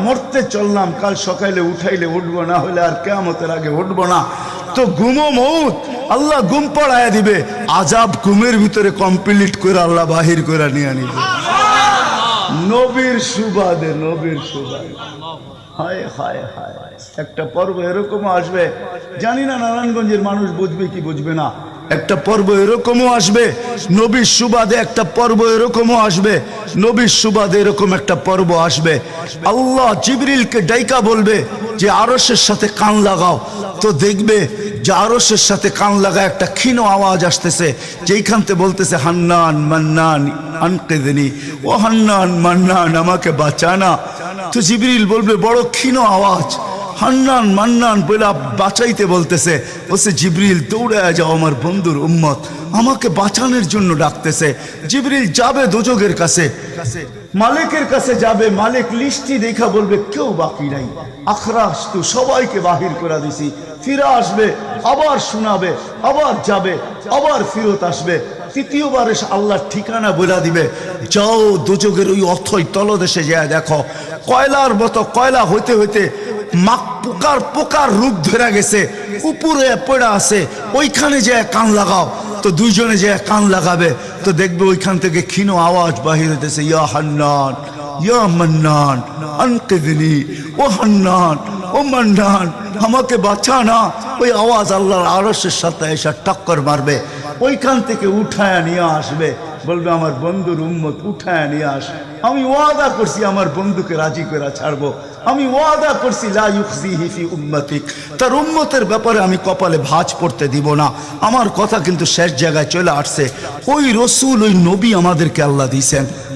মরতে চললাম, কাল সকালে উঠাইলে উঠবো, না হলে আর কিয়ামতের আগে উঠবো না। তো ঘুমো মউত, আল্লাহ ঘুম পড়ায় দিবে, আজাব ঘুমের ভিতরে কমপ্লিট করে আল্লাহ বাহির করে নিয়ে নিবে। নবীর সুবাদে, নবীর সুবাদে। হায় হায় হায়, একটা পর্ব এরকমও আসবে, জানি না নারায়ণগঞ্জের মানুষ বুঝবে কি বুঝবে না। একটা পর্ব এরকমও আসবে নবীর সুবাদে, একটা পর্ব এরকমও আসবে নবীর সুবাদে, এরকম একটা পর্ব আসবে। আল্লাহ জিবরিলকে ডাইকা বলবে যে আরশের সাথে কান লাগাও, তো দেখবে যে আরশের সাথে কান লাগা একটা ক্ষীণ আওয়াজ আসতেছে, যেইখানতে বলতেছে হান্নান মান্নান আনকিদনি, ও হান্নান মান্নান আমাকে বাঁচানা। তো জিবরিল বলবে বড় ক্ষীণ আওয়াজ, হান্নান মান্নান বলে বাঁচাইতে বলতেছে। বলছে জিবরিল দৌড়ে যাও, আমার বন্ধুর উম্মত আমাকে বাঁচানোর জন্য ডাকতেছে। জিবরিল যাবে দোজখের কাছে, মালিকের কাছে যাবে, মালিক লিস্টি দেখা বলবে কেউ বাকি নাই, আখরাস তো সবাইকে বাহির করে দিছি। ফিরে আসবে, আবার শোনাবে, আবার যাবে, আবার ফিরত আসবে। তৃতীয়বার এসে আল্লাহর ঠিকানা বলে দিবে, যাও দোজখের ওই অথই তলদেশে যায় দেখো, কয়লার মতো কয়লা হইতে হইতে পোকার পোকার রূপ ধরে গেছে, উপরে পড়ে আছে, ওইখানে যে কান লাগাও। তো দুইজনে যে কান লাগাবে, তো দেখবে ওইখান থেকে ক্ষীণ আওয়াজ বাহির হইতেছে, ইয়া হান্নান ইয়া মান্নান আনকিদনি, ও হান্নান ও মান্নান আমাকে বাঁচা না। ওই আওয়াজ আল্লাহর আরশের সাথে এসে টক্কর মারবে, ওইখান থেকে উঠায় নিয়ে আসবে, বলবে আমার বন্ধুর উম্মত উঠায় নিয়ে আস, আমি ওয়াদা করছি আমার বন্ধুকে রাজি করে ছাড়বো, আমি ওয়াদা করছি লা ইউখজিহি ফি উম্মতিক, তার উম্মতের ব্যাপারে আমি কপালে ভাঁজ পড়তে দিব না। আমার কথা কিন্তু শেষ জায়গায় চলে আসছে, ওই রসুল ওই নবী আমাদেরকে আল্লাহ দিয়েছেন।